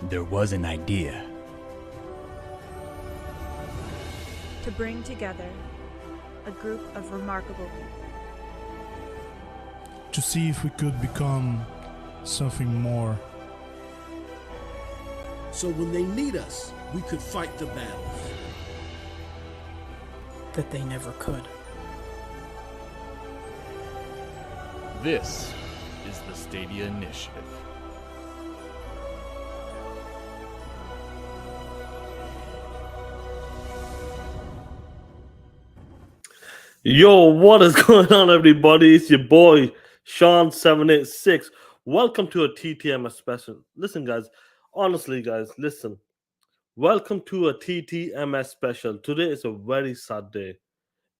there was an idea to bring together a group of remarkable people. To see if we could become something more. So when they need us, we could fight the battles that they never could. This is the Stadia Initiative. Yo, what is going on, everybody? It's your boy Sean786. Welcome to a TTMS special. Listen, guys, honestly, guys, listen. Welcome to a TTMS special. Today is a very sad day.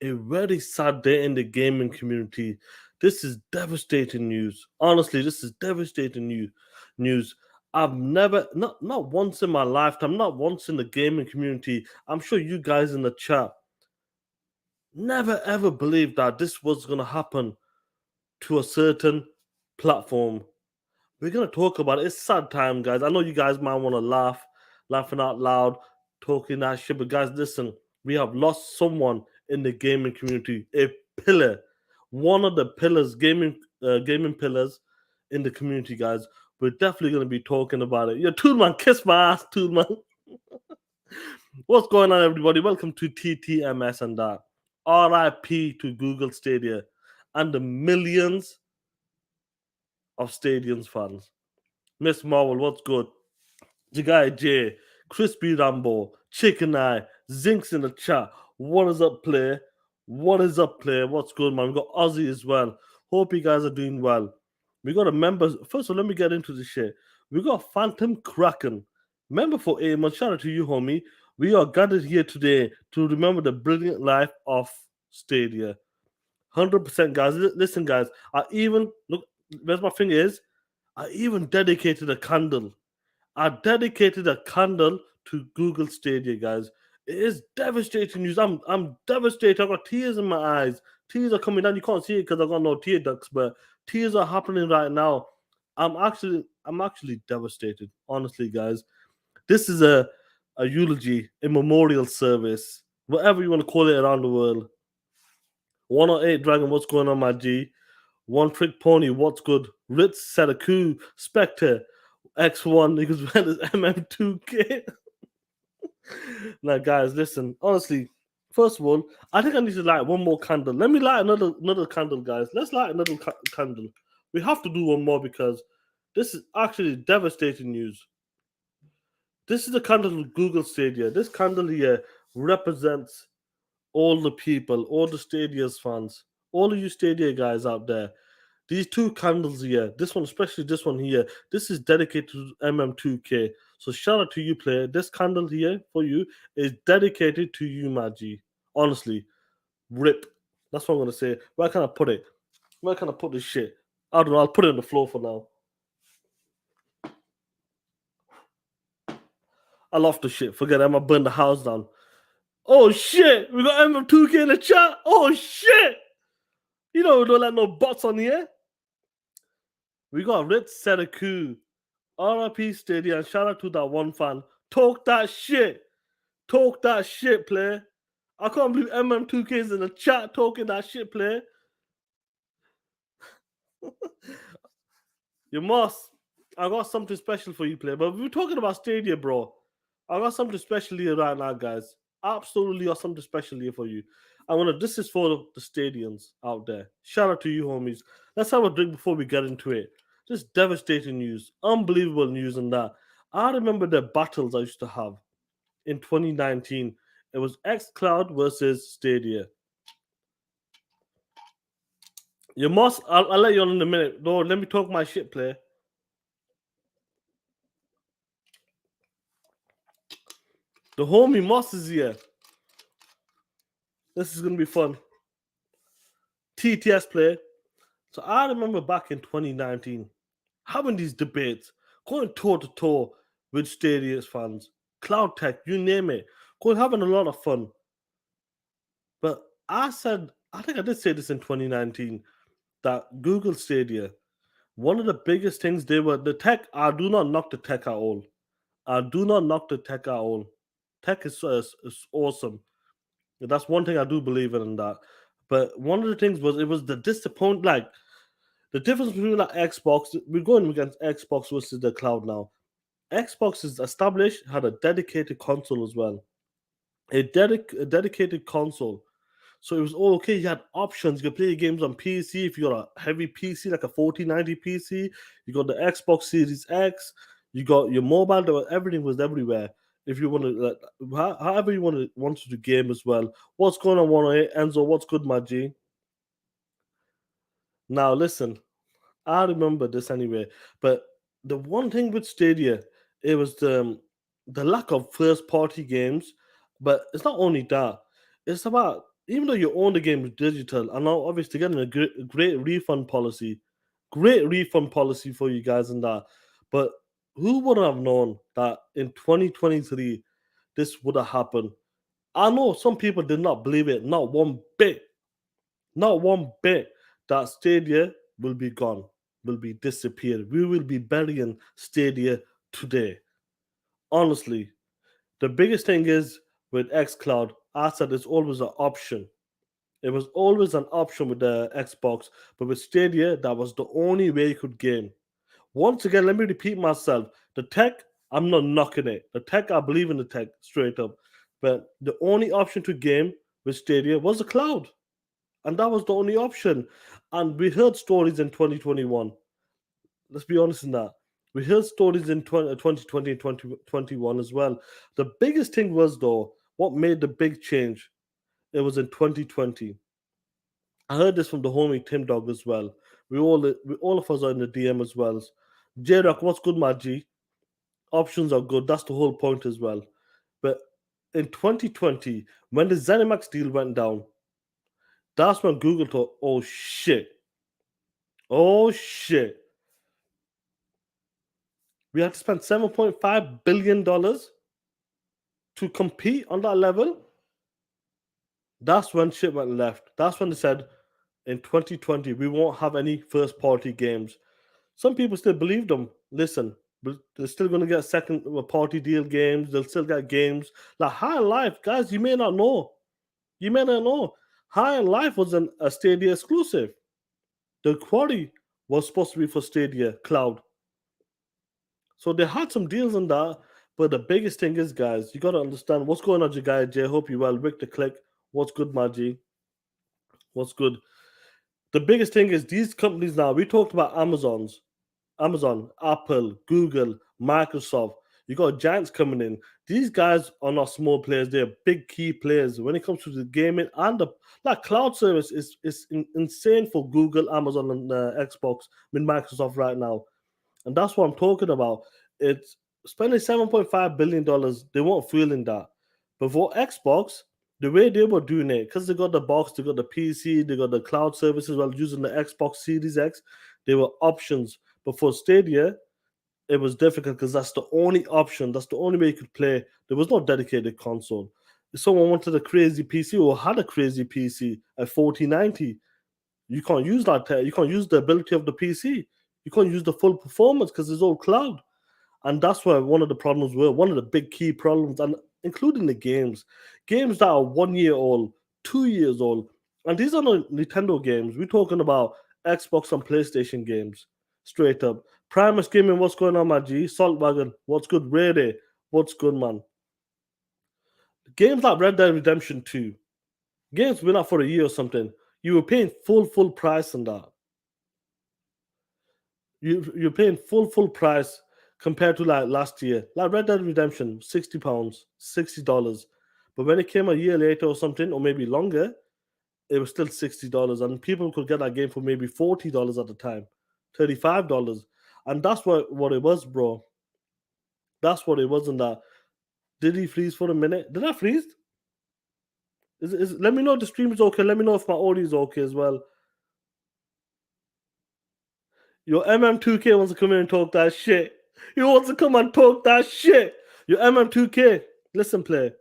A very sad day in the gaming community. This is devastating news. Honestly, this is devastating news. I've never, not once in my lifetime, not once in the gaming community. I'm sure you guys in the chat never ever believed that this was going to happen to a certain platform. We're going to talk about it. It's sad time, guys. I know you guys might want to laughing out loud, talking that shit, but guys, listen, we have lost someone in the gaming community, a pillar, one of the pillars, gaming pillars in the community, guys. We're definitely going to be talking about it. Yo, Toolman, kiss my ass, Toolman. What's going on, everybody? Welcome to TTMS and that. R.I.P. to Google Stadia and the millions of Stadians fans. Miss Marvel, what's good? The guy J, Crispy Rambo, Chicken Eye, Zinks in the chat. What is up, player? What is up, player? What's good, man? We got Ozzy as well. Hope you guys are doing well. We got a member. First of all, let me get into the shit. We got Phantom Kraken. Member for 8 months. Shout out to you, homie. We are gathered here today to remember the brilliant life of Stadia. 100%, guys. Listen, guys. I even, look, where's my finger is? I even dedicated a candle. I dedicated a candle to Google Stadia, guys. It is devastating news. I'm devastated. I got tears in my eyes. Tears are coming down. You can't see it because I got no tear ducts, but tears are happening right now. I'm actually devastated. Honestly, guys. This is a eulogy, a memorial service, whatever you want to call it around the world. 108 Dragon, what's going on, my G? One Trick Pony, what's good? Ritz, Sadaku, Spectre, X1, niggas red as MM2K. Now, guys, listen. Honestly, first of all, I think I need to light one more candle. Let me light another candle, guys. Let's light another candle. We have to do one more because this is actually devastating news. This is the candle of Google Stadia. This candle here represents all the people, all the Stadia's fans, all of you Stadia guys out there. These two candles here, this one, especially this one here, this is dedicated to MM2K. So shout out to you, player. This candle here for you is dedicated to you, Maggie. Honestly, rip. That's what I'm going to say. Where can I put it? Where can I put this shit? I don't know. I'll put it on the floor for now. I love the shit. Forget it. I'm going to burn the house down. Oh, shit. We got MM2K in the chat. Oh, shit. You know we don't let no bots on here. We got Ritz Sadaku, R.I.P. Stadia, and shout out to that one fan. Talk that shit. Talk that shit, player. I can't believe MM2K is in the chat talking that shit, player. You must. I got something special for you, player. But we're talking about Stadia, bro. I got something special here right now, guys. Absolutely got something special here for you. This is for the Stadians out there. Shout out to you, homies. Let's have a drink before we get into it. Just devastating news. Unbelievable news in that. I remember the battles I used to have in 2019. It was xCloud versus Stadia. You must. I'll let you on in a minute. No, let me talk my shit, player. The homie Moss is here. This is going to be fun. TTS player. So I remember back in 2019 having these debates, going toe to toe with Stadia's fans, Cloud Tech, you name it, going having a lot of fun. But I think I did say this in 2019, that Google Stadia, one of the biggest things the tech, I do not knock the tech at all. I do not knock the tech at all. Tech is awesome. That's one thing I do believe in that. But one of the things was it was the disappoint like the difference between like Xbox. We're going against Xbox versus the cloud now. Xbox is established, had a dedicated console as well. A dedicated console. So it was all okay. You had options. You could play your games on PC if you got a heavy PC, like a 4090 PC. You got the Xbox Series X. You got your mobile. Everything was everywhere. If you want to, however you wanted to game as well. What's going on, 108 Enzo? What's good, my G? Now listen, I remember this anyway. But the one thing with Stadia, it was the lack of first party games. But it's not only that. It's about even though you own the game digital, and now obviously getting a great great refund policy for you guys and that. But who would have known that in 2023 this would have happened? I know some people did not believe it, not one bit that Stadia will be gone, will be disappeared. We will be burying Stadia today. Honestly, the biggest thing is with xCloud, I said it's always an option. It was always an option with the Xbox, but with Stadia, that was the only way you could game. Once again, let me repeat myself. The tech, I'm not knocking it. The tech, I believe in the tech straight up. But the only option to game with Stadia was the cloud. And that was the only option. And we heard stories in 2021. Let's be honest in that. We heard stories in 2020 and 2021 as well. The biggest thing was, though, what made the big change? It was in 2020. I heard this from the homie Tim Dog as well. All of us are in the DM as well. J-Rock, what's good, my G? Options are good. That's the whole point as well. But in 2020, when the ZeniMax deal went down, that's when Google thought, oh shit. Oh shit. We had to spend $7.5 billion to compete on that level. That's when shit went left. That's when they said in 2020 we won't have any first party games. Some people still believe them. Listen, but they're still going to get second party deal games. They'll still get games like High Life, guys. You may not know. You may not know. High Life was a Stadia exclusive. The Quarry was supposed to be for Stadia Cloud. So they had some deals on that. But the biggest thing is, guys, you got to understand what's going on, you guys. J, hope you well. Rick the Click, what's good, my G? What's good? The biggest thing is these companies now. We talked about Amazon, Apple, Google, Microsoft. You got giants coming in. These guys are not small players; they're big key players when it comes to the gaming and the cloud service is insane for Google, Amazon, and Xbox with Microsoft right now, and that's what I'm talking about. It's spending $7.5 billion. They weren't feeling that, but for Xbox, the way they were doing it, because they got the box, they got the PC, they got the cloud services while using the Xbox Series X, they were options. But for Stadia, it was difficult because that's the only option. That's the only way you could play. There was no dedicated console. If someone wanted a crazy PC or had a crazy PC at 4090, you can't use that. You can't use the ability of the PC. You can't use the full performance because it's all cloud. And that's where one of the problems were, one of the big key problems, and including the games that are 1 year old, 2 years old. And these are not Nintendo games. We're talking about Xbox and PlayStation games, straight up. Primus Gaming, what's going on, my G? Saltwagon, what's good? Rede, what's good, man? Games like Red Dead Redemption 2, games been out for a year or something. You were paying full price on that. You're paying full price compared to like last year. Like Red Dead Redemption, £60, $60. But when it came a year later or something, or maybe longer, it was still $60. And people could get that game for maybe $40 at the time, $35. And that's what it was, bro. That's what it was in that. Did he freeze for a minute? Did I freeze? Let me know if the stream is okay. Let me know if my audio is okay as well. Your MM2K wants to come in and talk that shit. He wants to come and talk that shit. Your MM2K, listen, play.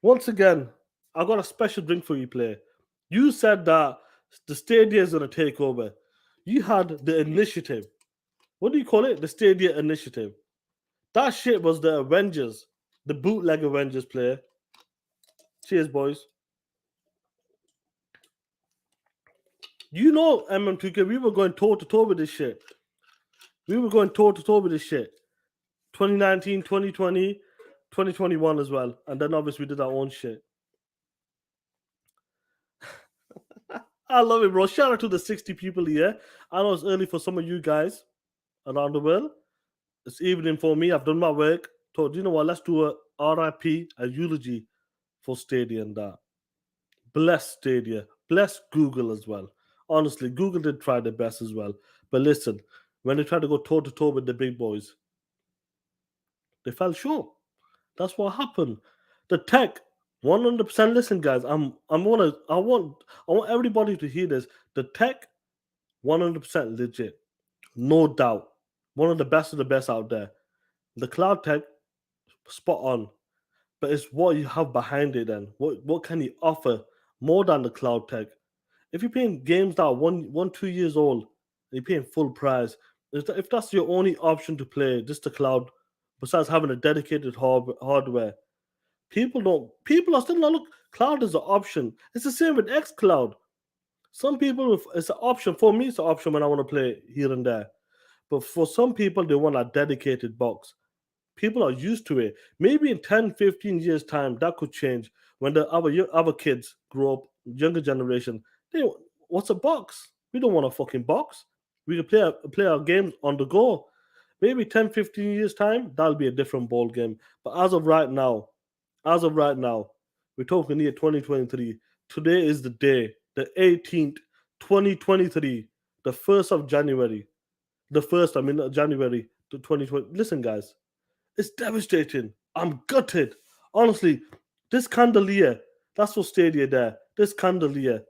Once again, I got a special drink for you, play. You said that the Stadia is going to take over. You had the initiative. What do you call it? The Stadia initiative. That shit was the Avengers, the bootleg Avengers player. Cheers, boys. You know, MM2K, we were going toe to toe with this shit. We were going toe to toe with this shit. 2019, 2020, 2021 as well. And then obviously we did our own shit. I love it, bro. Shout out to the 60 people here. I know it's early for some of you guys around the world. It's evening for me. I've done my work. Thought, you know what? Let's do a R.I.P, a eulogy for Stadia and that. Bless Stadia. Bless Google as well. Honestly, Google did try their best as well. But listen, when they tried to go toe to toe with the big boys, they fell short. That's what happened. The tech, 100%. Listen, guys, I want everybody to hear this. The tech, 100% legit, no doubt. One of the best out there. The cloud tech, spot on. But it's what you have behind it. Then what can you offer more than the cloud tech? If you're playing games that are 2 years old, and you're paying full price, if that's your only option to play, just the cloud, besides having a dedicated hardware, people are still not look. Cloud is an option. It's the same with X Cloud. Some people, it's an option. For me, it's an option when I want to play here and there. But for some people, they want a dedicated box. People are used to it. Maybe in 10, 15 years' time, that could change when our kids grow up, younger generation. What's a box? We don't want a fucking box. We can play our games on the go. Maybe 10, 15 years' time, that'll be a different ball game. But as of right now, we're talking year 2023. Today is the day, the 18th, 2023, the 1st of January. January to 2020. Listen, guys, it's devastating. I'm gutted. Honestly, this chandelier, that's for Stadia there. This chandelier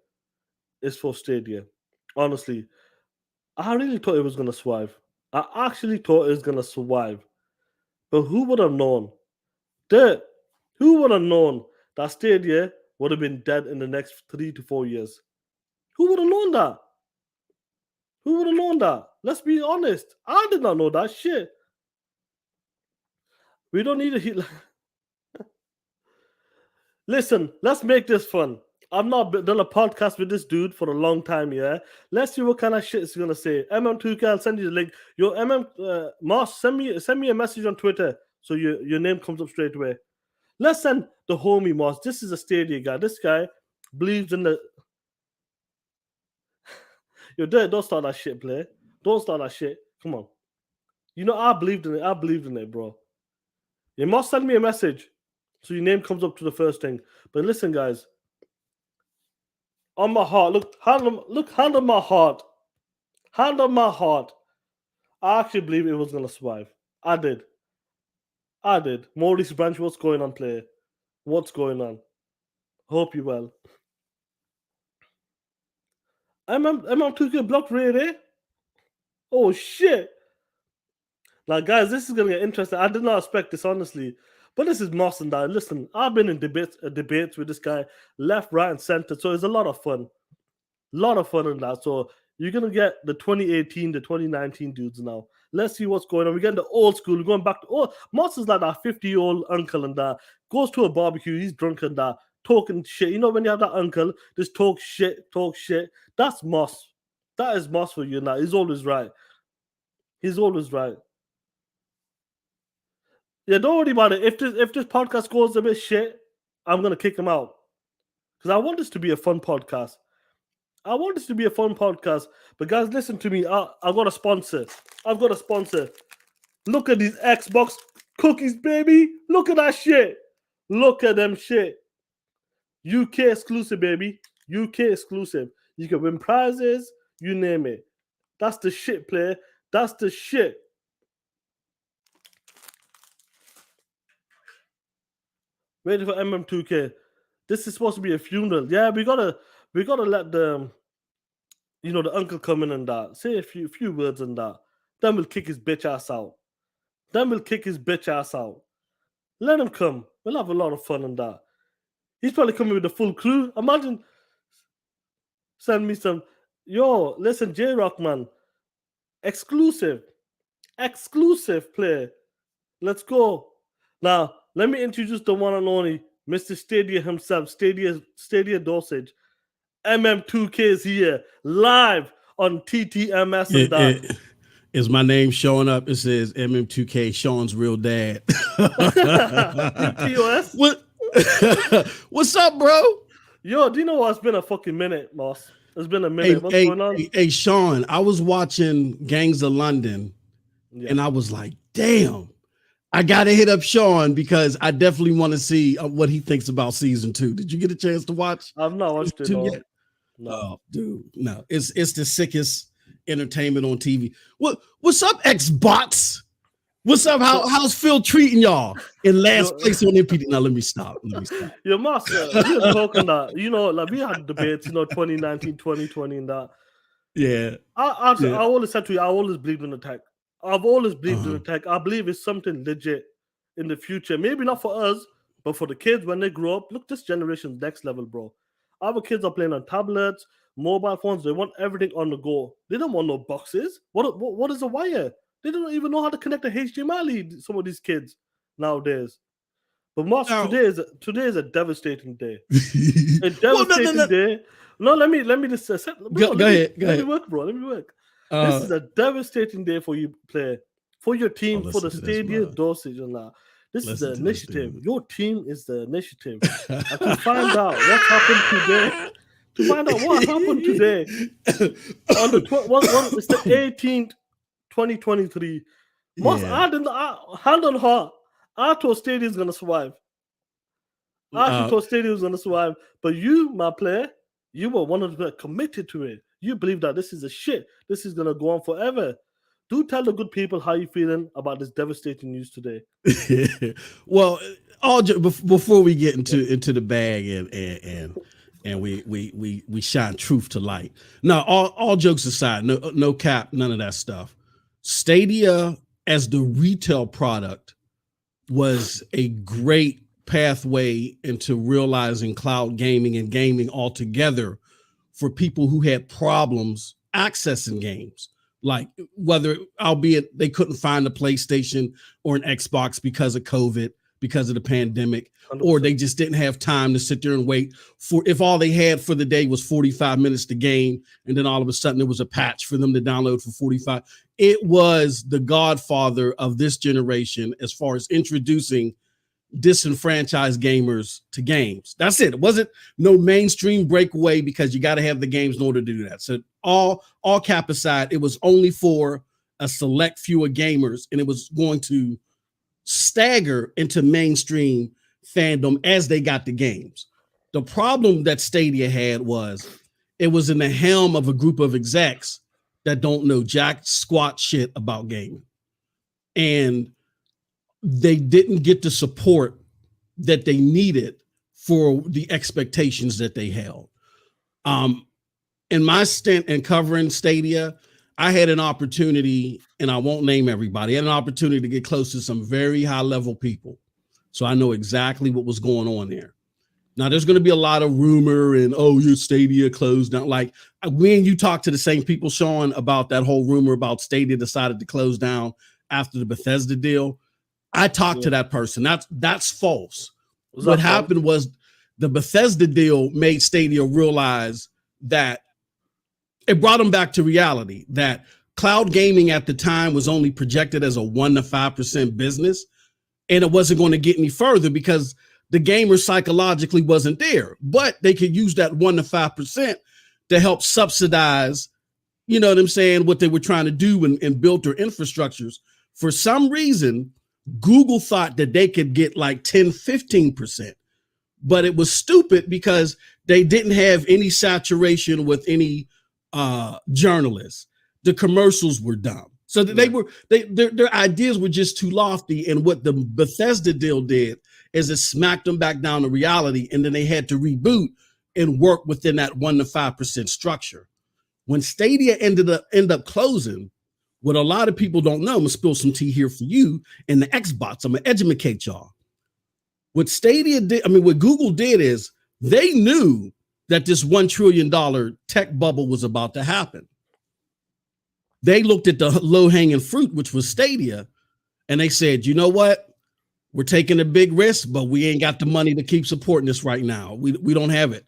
is for Stadia. Honestly, I really thought it was going to survive. I actually thought it was going to survive. But who would have known? Who would have known that Stadia would have been dead in the next 3 to 4 years? Who would have known that? Who would have known that? Let's be honest. I did not know that shit. We don't need to hit. Listen, let's make this fun. I've not done a podcast with this dude for a long time, yeah? Let's see what kind of shit he's gonna say. MM2K, I'll send you the link. Yo, Moss, send me a message on Twitter so your name comes up straight away. Let's send the homie Moss. This is a Stadia guy. This guy believes in the. Yo, don't start that shit, play. Don't start that shit. Come on. You know, I believed in it. I believed in it, bro. You must send me a message so your name comes up to the first thing. But listen, guys. On my heart, hand on my heart. Hand on my heart. I actually believe it was going to survive. I did. Maurice Branch, what's going on, player? What's going on? Hope you well. I'm too good blocked, really? Oh, shit. Like, guys, this is going to get interesting. I did not expect this, honestly. But this is Moss and I. Listen, I've been in debates with this guy, left, right, and center. So it's a lot of fun. A lot of fun in that. So you're going to get the 2018, the 2019 dudes now. Let's see what's going on. We're getting the old school. We're going back to... Moss is like that 50-year-old uncle and that. Goes to a barbecue. He's drunk and that. Talking shit. You know when you have that uncle, just talk shit. That's Moss. That is Moss for you now. He's always right. Yeah, don't worry about it. If this podcast goes a bit shit, I'm gonna kick him out. Because I want this to be a fun podcast. But guys, listen to me. I've got a sponsor. Look at these Xbox cookies, baby. Look at that shit. Look at them shit. UK exclusive, baby. UK exclusive. You can win prizes, you name it. That's the shit, player. That's the shit. Waiting for MM2K. This is supposed to be a funeral. Yeah, we gotta let the the uncle come in and that. Say a few words and that. Then we'll kick his bitch ass out. Let him come. We'll have a lot of fun and that. He's probably coming with the full crew. Imagine send me some. Yo, listen, J-Rock, man. Exclusive player. Let's go. Now, let me introduce the one and only Mr. Stadia himself, Stadia Dosage. MM2K is here, live on TTMS and that. Is my name showing up? It says MM2K, Sean's real dad. TOS? What? What's up, bro? Yo, do you know what? It's been a fucking minute, boss. It's been a minute. What's going on? Hey, Sean, I was watching Gangs of London, and I was like, damn, I got to hit up Sean because I definitely want to see what he thinks about season 2. Did you get a chance to watch? I've not watched it yet. No. Oh, dude, no. It's the sickest entertainment on TV. What's up, Xbox? What's up? How's Phil treating y'all in last place on MPD? Now let me stop. Your master, you're talking that. You know, like we had debates, 2019, 2020, and that. Yeah. I always said to you, I always believed in the tech. I've always believed in the tech. I believe it's something legit in the future. Maybe not for us, but for the kids when they grow up. Look, this generation's next level, bro. Our kids are playing on tablets, mobile phones. They want everything on the go. They don't want no boxes. What is a wire? They don't even know how to connect a HDMI. Some of these kids nowadays. But Moss, today is a devastating day. A devastating day. No, let me just go ahead. Let me work, bro. Let me work. This is a devastating day for you, player, for your team, for the Stadia Dosage and that. This is the initiative. Your team is the initiative. And to find out what happened today. On it's the 18th, 2023. Moss, hand on heart. I thought Stadium's gonna survive. Thought Stadium was gonna survive. But you, my player, you were one of the committed to it. You believe that this is a shit. This is gonna go on forever. Do tell the good people how you feeling about this devastating news today. Well, before we get into the bag and we shine truth to light. Now, all jokes aside, no cap, none of that stuff. Stadia as the retail product was a great pathway into realizing cloud gaming and gaming altogether for people who had problems accessing games. Like albeit they couldn't find a PlayStation or an Xbox because of COVID, because of the pandemic, 100%. Or they just didn't have time to sit there and wait for, if all they had for the day was 45 minutes to game, and then all of a sudden there was a patch for them to download for 45. It was the godfather of this generation as far as introducing disenfranchised gamers to games. That's it. It wasn't no mainstream breakaway because you got to have the games in order to do that. So all cap aside, it was only for a select few of gamers, and it was going to stagger into mainstream fandom as they got the games. The problem that Stadia had was it was in the helm of a group of execs that don't know jack squat shit about gaming. And they didn't get the support that they needed for the expectations that they held. In my stint in covering Stadia, I had an opportunity, and I won't name everybody, I had an opportunity to get close to some very high level people. So I know exactly what was going on there. Now there's going to be a lot of rumor and, your Stadia closed down. Like when you talk to the same people, Sean, about that whole rumor about Stadia decided to close down after the Bethesda deal, I talked to that person. That's false. What happened was the Bethesda deal made Stadia realize that it brought them back to reality, that cloud gaming at the time was only projected as a 1% to 5% business. And it wasn't going to get any further because the gamer psychologically wasn't there, but they could use that 1% to 5% to help subsidize, you know what I'm saying, what they were trying to do and build their infrastructures. For some reason, Google thought that they could get like 10, 15%, but it was stupid because they didn't have any saturation with any journalists. The commercials were dumb. So their ideas were just too lofty. And what the Bethesda deal did is it smacked them back down to reality. And then they had to reboot and work within that 1% to 5% structure. When Stadia ended up closing, what a lot of people don't know, I'm gonna spill some tea here for you and the Xbox. I'm gonna educate y'all. What Stadia did, what Google did is they knew that this $1 trillion tech bubble was about to happen. They looked at the low-hanging fruit, which was Stadia, and they said, you know what? We're taking a big risk, but we ain't got the money to keep supporting this right now. We don't have it.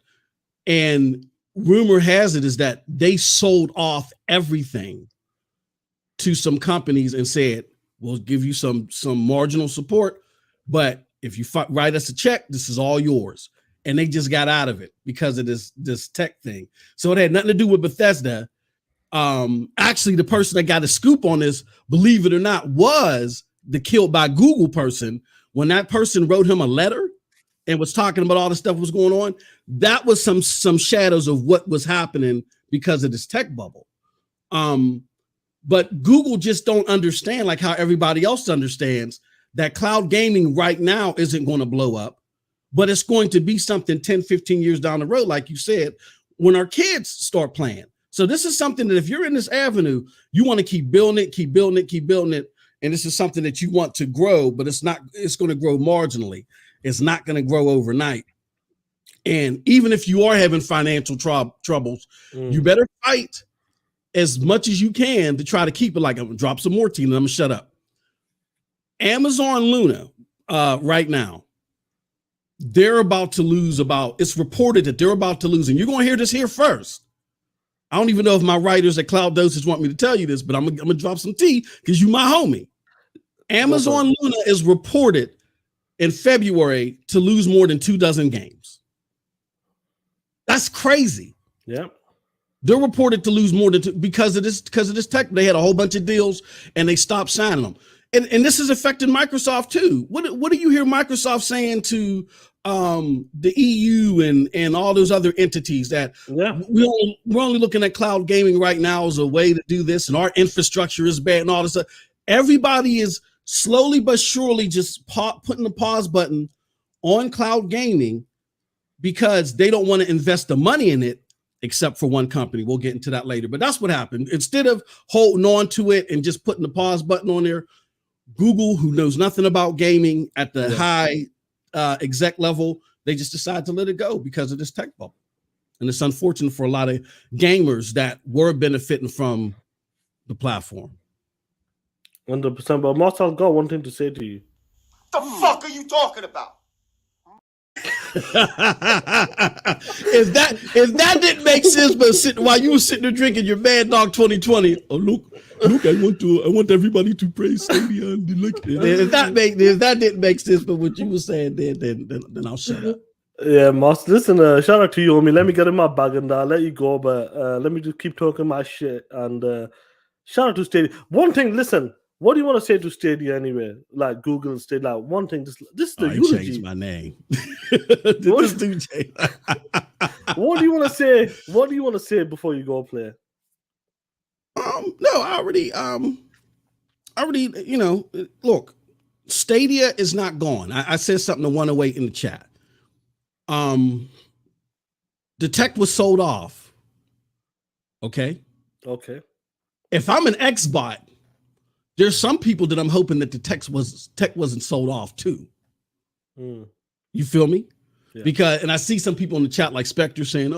And rumor has it is that they sold off everything to some companies and said, we'll give you some marginal support, but if you write us a check, this is all yours. And they just got out of it because of this tech thing. So it had nothing to do with Bethesda. Actually, the person that got a scoop on this, believe it or not, was the killed by Google person. When that person wrote him a letter and was talking about all the stuff that was going on, that was some shadows of what was happening because of this tech bubble. But Google just don't understand, like how everybody else understands, that cloud gaming right now isn't going to blow up, but it's going to be something 10, 15 years down the road, like you said, when our kids start playing. So this is something that if you're in this avenue, you want to keep building it, keep building it, keep building it. And this is something that you want to grow, but it's going to grow marginally. It's not going to grow overnight. And even if you are having financial troubles, you better fight as much as you can to try to keep it. Like, I'm gonna drop some more tea and I'm gonna shut up. Amazon Luna, right now, they're about to lose it's reported that they're about to lose, and you're gonna hear this here first. I don't even know if my writers at Cloud Dosage want me to tell you this, but I'm gonna drop some tea because you my homie. Amazon Luna is reported in February to lose more than 24 games. That's crazy. Yeah. They're reported to lose more than because of this tech. They had a whole bunch of deals and they stopped signing them. And this is affecting Microsoft too. What do you hear Microsoft saying to the EU and all those other entities that we're only looking at cloud gaming right now as a way to do this, and our infrastructure is bad and all this stuff. Everybody is slowly but surely just putting the pause button on cloud gaming because they don't want to invest the money in it, except for one company. We'll get into that later. But that's what happened. Instead of holding on to it and just putting the pause button on there, Google, who knows nothing about gaming at the high exec level, they just decided to let it go because of this tech bubble. And it's unfortunate for a lot of gamers that were benefiting from the platform. 100%. But Marcel got one thing to say to you. The fuck are you talking about? if that didn't make sense, but while you were sitting there drinking your Mad Dog 2020, oh look, I want everybody to praise Stadia. If that didn't make sense, but what you were saying, then I'll shut up. Yeah, Moss. Listen, shout out to you, homie. Let me get in my bag and I'll let you go, but let me just keep talking my shit and shout out to Stadia. One thing, listen. What do you want to say to Stadia anyway? Like Google Stadia, like one thing. This is the eulogy. Changed my name. What do you want to say? What do you want to say before you go play? No, I already, look, Stadia is not gone. I said something to 108 in the chat. The tech was sold off. Okay. If I'm an Xbot, there's some people that I'm hoping that the tech wasn't sold off too. You feel me? Yeah. Because, and I see some people in the chat like Spectre saying,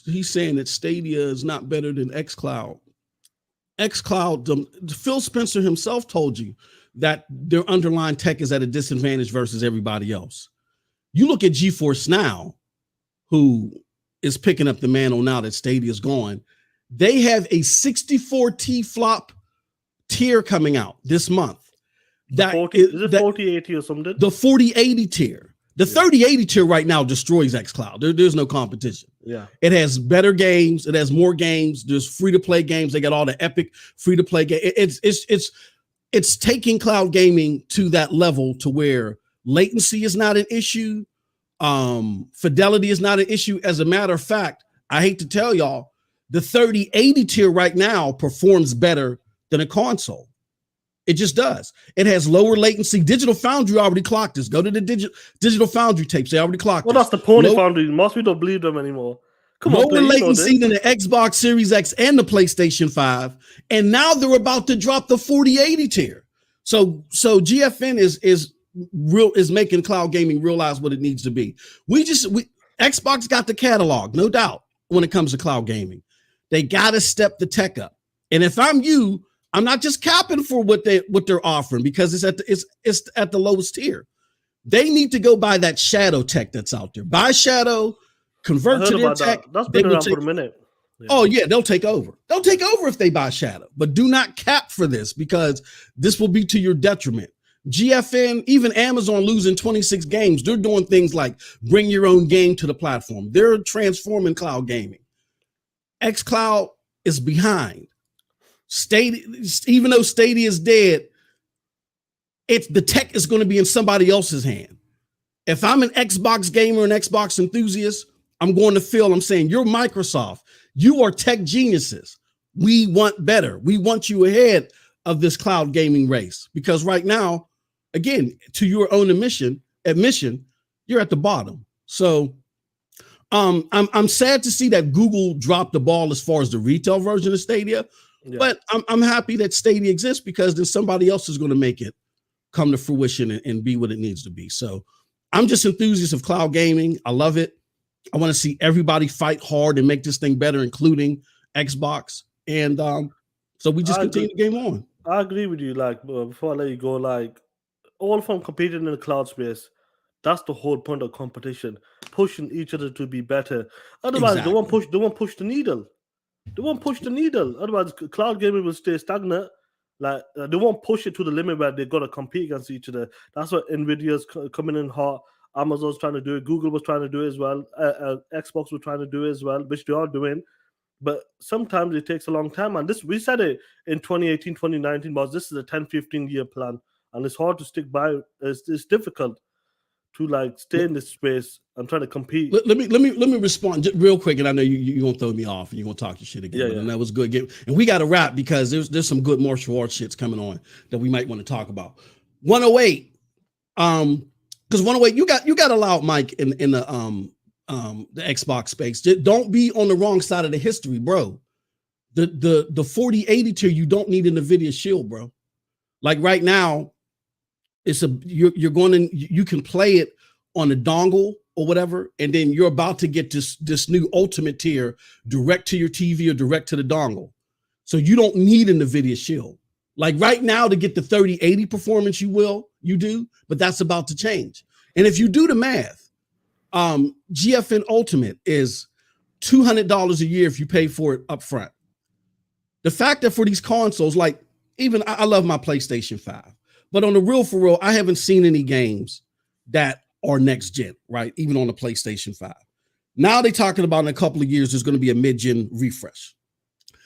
he's saying that Stadia is not better than xCloud. xCloud, Phil Spencer himself told you that their underlying tech is at a disadvantage versus everybody else. You look at GeForce Now, who is picking up the mantle now that Stadia is gone. They have a 64 T-flop tier coming out this month. Is it 4080 or something? The 4080 tier. The 3080 tier right now destroys xCloud. There's no competition. Yeah. It has better games. It has more games. There's free-to-play games. They got all the epic free-to-play games. It's taking cloud gaming to that level to where latency is not an issue. Fidelity is not an issue. As a matter of fact, I hate to tell y'all, the 3080 tier right now performs better than a console. It just does. It has lower latency. Digital Foundry already clocked this. Go to the Digital Foundry tapes. They already clocked this. Well, that's the pony Foundry. Most people don't believe them anymore. Lower latency than the Xbox Series X and the PlayStation 5. And now they're about to drop the 4080 tier. So GFN is making cloud gaming realize what it needs to be. Xbox got the catalog, no doubt, when it comes to cloud gaming. They got to step the tech up. And if I'm you, I'm not just capping for what they're offering because it's at the lowest tier. They need to go buy that shadow tech that's out there. Buy shadow, convert to their tech. That's been around for a minute. Yeah. Oh yeah, they'll take over. They'll take over if they buy shadow, but do not cap for this because this will be to your detriment. GFN, even Amazon losing 26 games. They're doing things like bring your own game to the platform. They're transforming cloud gaming. xCloud is behind. Stadia, even though Stadia is dead, the tech is going to be in somebody else's hand. If I'm an Xbox gamer, an Xbox enthusiast, I'm going to Phil. I'm saying, you're Microsoft. You are tech geniuses. We want better. We want you ahead of this cloud gaming race because right now, again, to your own admission, you're at the bottom. So I'm sad to see that Google dropped the ball as far as the retail version of Stadia, but I'm happy that Stadia exists because then somebody else is going to make it come to fruition and be what it needs to be. So I'm just enthusiast of cloud gaming. I love it. I want to see everybody fight hard and make this thing better, including Xbox. And so we just continue the game on. I agree with you. Like, before I let you go, like, all of them competing in the cloud space. That's the whole point of competition, pushing each other to be better. Otherwise, they won't push the needle. They won't push the needle. Otherwise, cloud gaming will stay stagnant. Like, they won't push it to the limit where they've got to compete against each other. That's what Nvidia's coming in hot. Amazon's trying to do it. Google was trying to do it as well. Xbox was trying to do it as well, which they are doing. But sometimes it takes a long time. And this, we said it in 2018, 2019, was this is a 10, 15-year plan. And it's hard to stick by. It's difficult to like stay in this space and try to compete. Let me respond real quick, and I know you're gonna throw me off and you're gonna talk your shit again. And that was good. And we got to wrap because there's some good martial arts shits coming on that we might want to talk about. 108, because 108, you got a loud mic in the Xbox space. Don't be on the wrong side of the history, bro. The 4080 tier you don't need an NVIDIA Shield, bro. Like right now, you can play it on a dongle or whatever, and then you're about to get this new ultimate tier direct to your TV or direct to the dongle. So you don't need an NVIDIA Shield. Like right now to get the 3080 performance, you do, but that's about to change. And if you do the math, GFN Ultimate is $200 a year if you pay for it up front. The fact that for these consoles, like even I love my PlayStation 5. But on the real for real, I haven't seen any games that are next gen, right? Even on the PlayStation 5. Now they're talking about in a couple of years, there's going to be a mid-gen refresh.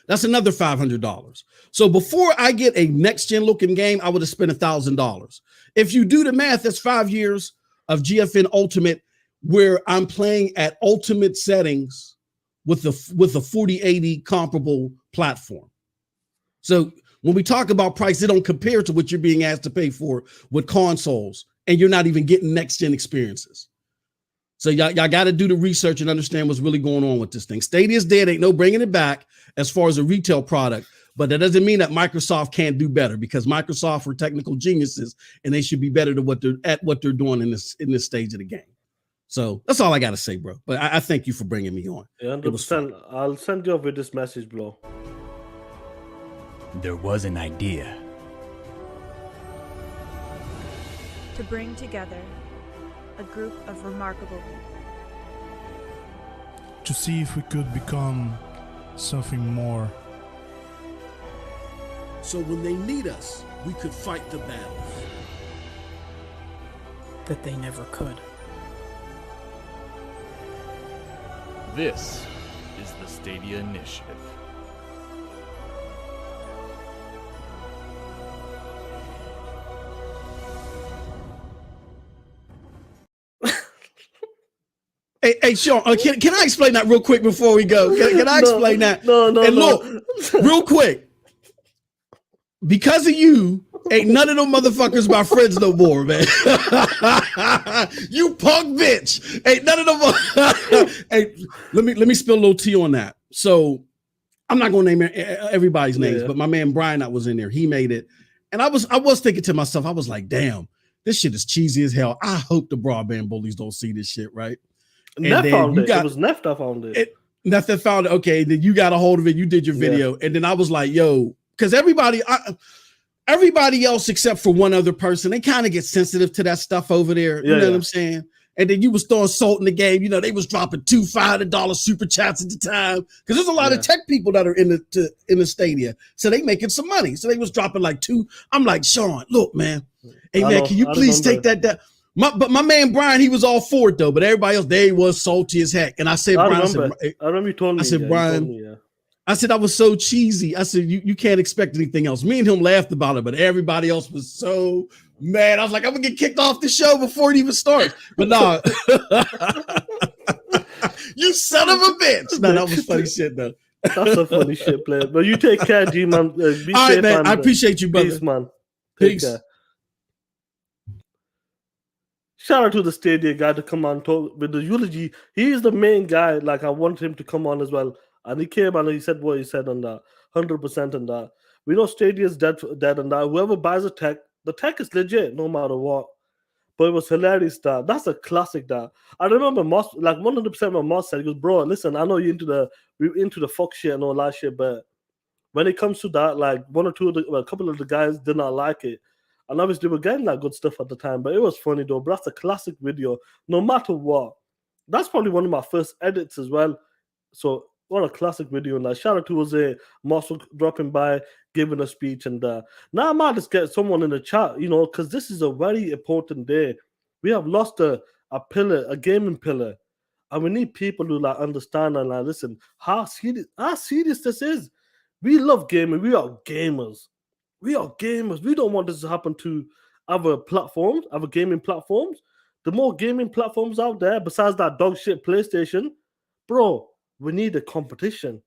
That's another $500. So before I get a next gen looking game, I would have spent $1,000. If you do the math, that's 5 years of GFN Ultimate where I'm playing at ultimate settings with a 4080 comparable platform. So when we talk about price, they don't compare to what you're being asked to pay for with consoles, and you're not even getting next-gen experiences. So y'all got to do the research and understand what's really going on with this thing. Stadia's dead, ain't no bringing it back as far as a retail product, but that doesn't mean that Microsoft can't do better because Microsoft are technical geniuses, and they should be better to what they're doing in this stage of the game. So that's all I got to say, bro. But I thank you for bringing me on. Yeah, 100%. I'll send you off with this message, bro. There was an idea to bring together a group of remarkable people. To see if we could become something more. So when they need us, we could fight the battles that they never could. This is the Stadia Initiative. Hey, Sean, can I explain that real quick before we go? Can I explain that? No. Look, real quick. Because of you, ain't none of them motherfuckers my friends no more, man. You punk bitch. Ain't none of them. Hey, let me spill a little tea on that. So I'm not gonna name everybody's names, but my man Brian that was in there, he made it. And I was thinking to myself, I was like, damn, this shit is cheesy as hell. I hope the broadband bullies don't see this shit, right? Neff found it. It was Neff that found it. Neff that found it. Okay, then you got a hold of it. You did your video. And then I was like, yo, because everybody else except for one other person, they kind of get sensitive to that stuff over there. You know what I'm saying? And then you was throwing salt in the game. You know, they was dropping $2 $5 super chats at the time because there's a lot of tech people that are in the Stadia, so they making some money. So they was dropping like two. I'm like, Sean, look, man, hey man, can you please take that down? But my man Brian, he was all for it though. But everybody else, they was salty as heck. And I said, Brian, I remember you told me. I said, Brian, I said I was so cheesy. I said you can't expect anything else. Me and him laughed about it, but everybody else was so mad. I was like, I'm gonna get kicked off the show before it even starts. But no, you son of a bitch. No, that was funny shit though. That's a funny shit, player. But you take care, G man. Be all safe, right, man. I appreciate you, brother. Peace, man. Take care. Shout out to the Stadia guy to come on talk with the eulogy. He is the main guy. Like, I want him to come on as well. And he came and he said what he said on that. 100% on that. We know Stadia is dead on that. Whoever buys the tech is legit no matter what. But it was hilarious that. That's a classic that. I remember Moss, like 100% of Moss said, he goes, bro, listen, I know you're into the fuck shit and all that shit, but when it comes to that, like a couple of the guys did not like it. And obviously we're getting that good stuff at the time, but it was funny though. But that's a classic video, no matter what. That's probably one of my first edits as well. So what a classic video. And shout out to Jose Moss dropping by, giving a speech. And now I might just get someone in the chat, you know, because this is a very important day. We have lost a pillar, a gaming pillar. And we need people to like understand and like listen how serious this is. We love gaming. We are gamers. We are gamers. We don't want this to happen to other platforms, other gaming platforms. The more gaming platforms out there, besides that dog shit PlayStation, bro, we need a competition.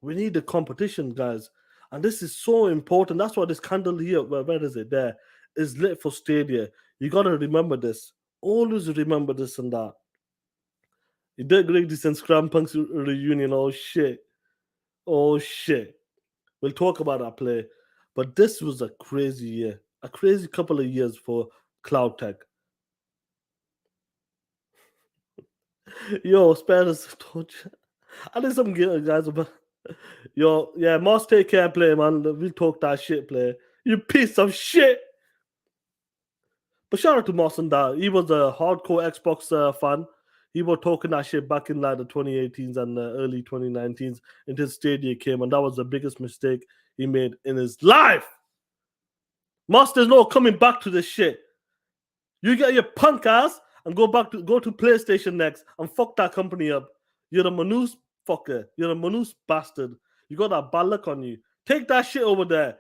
We need a competition, guys. And this is so important. That's why this candle here, where is it? There, is lit for Stadia. You got to remember this. Always remember this and that. You did great this in Scrum Punk's reunion. Oh, shit. Oh, shit. We'll talk about that play. But this was a crazy year, a crazy couple of years for cloud tech. Yo, spare us. I did some guys about. Yo, yeah, must take care, play, man. We'll talk that shit, play. You piece of shit. But shout out to Moss and that. He was a hardcore Xbox fan. He was talking that shit back in like the 2018s and early 2019s until Stadia came, and that was the biggest mistake he made in his life. Master's no coming back to this shit. You get your punk ass and go to PlayStation next and fuck that company up. You're a Manus fucker. You're a Manus bastard. You got that bad luck on you. Take that shit over there.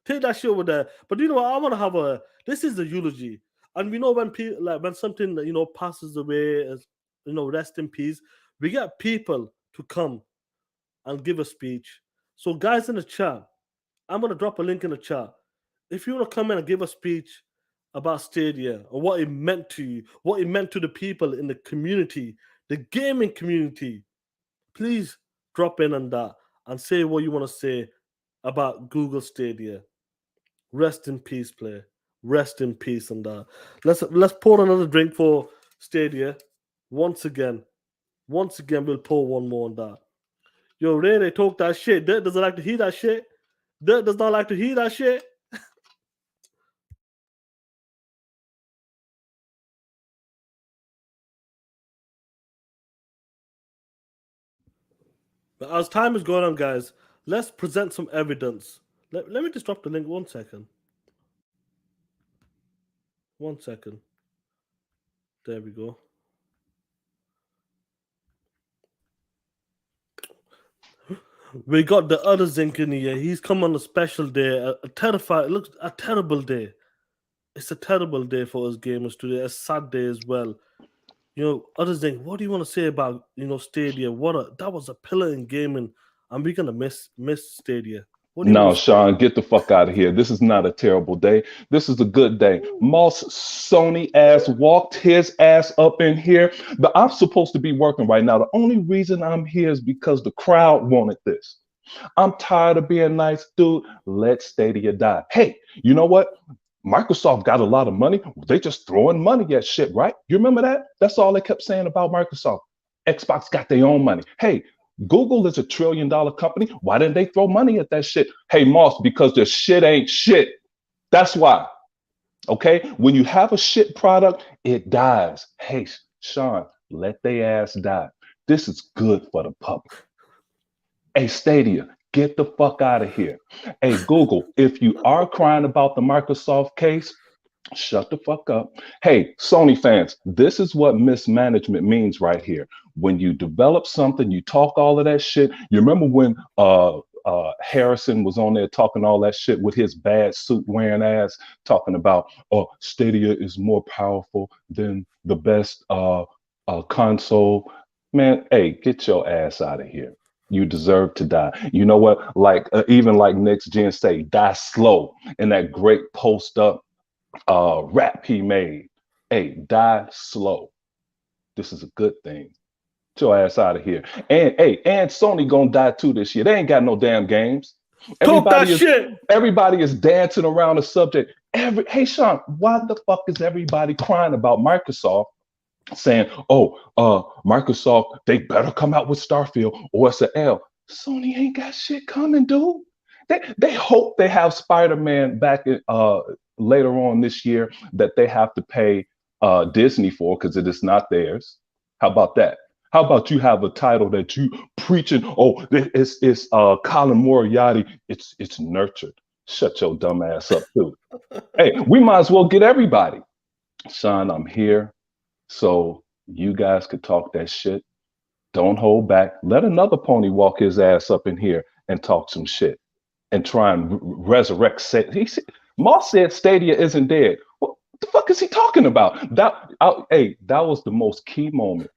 Take that shit over there. But you know what? I want to have this is the eulogy. And we know when people when something passes away, as rest in peace, we get people to come and give a speech. So guys in the chat, I'm gonna drop a link in the chat. If you want to come in and give a speech about Stadia or what it meant to you, what it meant to the people in the community, the gaming community, please drop in on that and say what you want to say about Google Stadia. Rest in peace, player. Rest in peace on that. Let's pour another drink for Stadia. Once again, we'll pour one more on that. Yo, Ray, they talk that shit. Dirt doesn't like to hear that shit. Dirt does not like to hear that shit. But as time is going on, guys, let's present some evidence. Let me just drop the link 1 second. 1 second. There we go. We got the other Zinc in here. He's come on a special day, a terrible day. It's a terrible day for us gamers today, a sad day as well. Other Zinc, what do you want to say about, Stadia? That was a pillar in gaming, and we're gonna miss Stadia. No, Sean, get the fuck out of here. This is not a terrible day. This is a good day. Moss Sony ass walked his ass up in here, but I'm supposed to be working right now. The only reason I'm here is because the crowd wanted this. I'm tired of being nice, dude. Let Stadia die. Hey, you know what? Microsoft got a lot of money. They just throwing money at shit, right? You remember that? That's all they kept saying about Microsoft. Xbox got their own money. Hey, Google is $1 trillion company. Why didn't they throw money at that shit? Hey, Moss, because the shit ain't shit. That's why. Okay? When you have a shit product, it dies. Hey, Sean, let they ass die. This is good for the public. Hey, Stadia, get the fuck out of here. Hey, Google, if you are crying about the Microsoft case, shut the fuck up. Hey, Sony fans, this is what mismanagement means right here. When you develop something, you talk all of that shit. You remember when Harrison was on there talking all that shit with his bad suit wearing ass, talking about, oh, Stadia is more powerful than the best console. Man, hey, get your ass out of here. You deserve to die. You know what? Like even like Next Gen say, die slow. In that great post up rap he made. Hey, die slow. This is a good thing. Get your ass out of here. And hey, and Sony gonna die too this year. They ain't got no damn games. Talk that shit. Everybody is dancing around the subject. Hey Sean, why the fuck is everybody crying about Microsoft? Saying, oh, Microsoft, they better come out with Starfield or it's an L. Sony ain't got shit coming, dude. They hope they have Spider-Man back in, later on this year that they have to pay Disney for because it is not theirs. How about that? How about you have a title that you preaching? Oh, it's Colin Moriarty. It's nurtured. Shut your dumb ass up too. Hey, we might as well get everybody. Sean, I'm here. So you guys could talk that shit. Don't hold back. Let another pony walk his ass up in here and talk some shit and try and resurrect. Moss said Stadia isn't dead. What the fuck is he talking about? That was the most key moment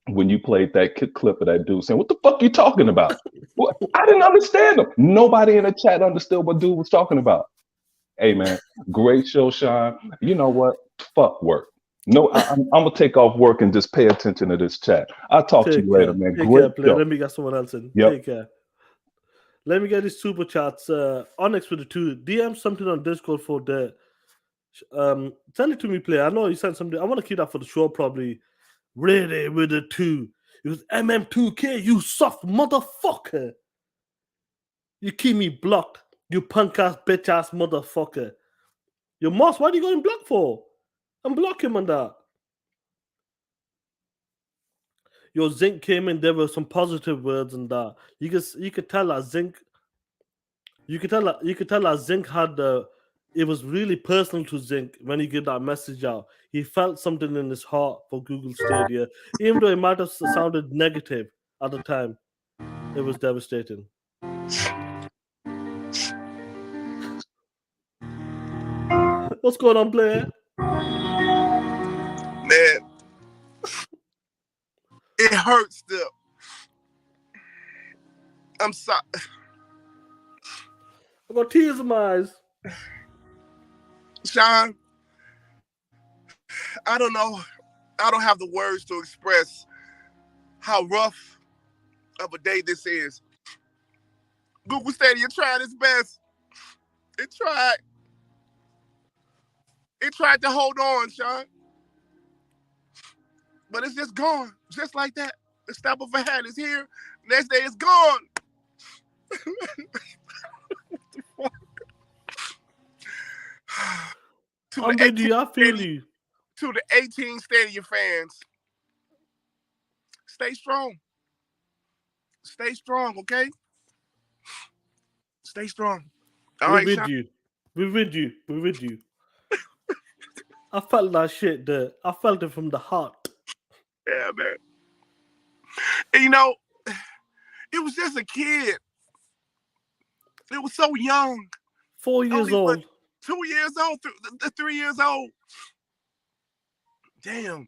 when you played that clip of that dude saying, "What the fuck are you talking about?" What? I didn't understand him. Nobody in the chat understood what dude was talking about. Hey man, great show, Sean. You know what? Fuck work. No, I'm gonna take off work and just pay attention to this chat. I'll talk to you later, man. Great show. Let me get someone else in. Yep. Take care. Let me get these super chats. Onyx with the 2. DM something on Discord for the. Send it to me, player. I know you sent something. I want to keep that for the show, probably. Really with the 2. It was MM2K. You soft motherfucker. You keep me blocked. You punk ass bitch ass motherfucker. Your Moss, why do you go in block for? Unblock him on that. Your Zinc came in. There were some positive words in that. You could tell that Zinc. You could tell that Zinc had it was really personal to Zinc when he gave that message out. He felt something in his heart for Google Stadia, even though it might have sounded negative at the time. It was devastating. What's going on, player? Man, it hurts still. I'm sorry. I got tears in my eyes. Sean, I don't know. I don't have the words to express how rough of a day this is. Google Stadia tried its best. It tried. It tried to hold on, Sean. But it's just gone, just like that. The snap of a hat is here. Next day it's gone. What the fuck? I feel you. To the 18 Stadia fans, stay strong. Stay strong, okay? Stay strong. We're with you. We're with you. We're with you. I felt that shit there. I felt it from the heart. Yeah, man. And you know, it was just a kid. It was so young. 4 years old. 2 years old, 3 years old. Damn.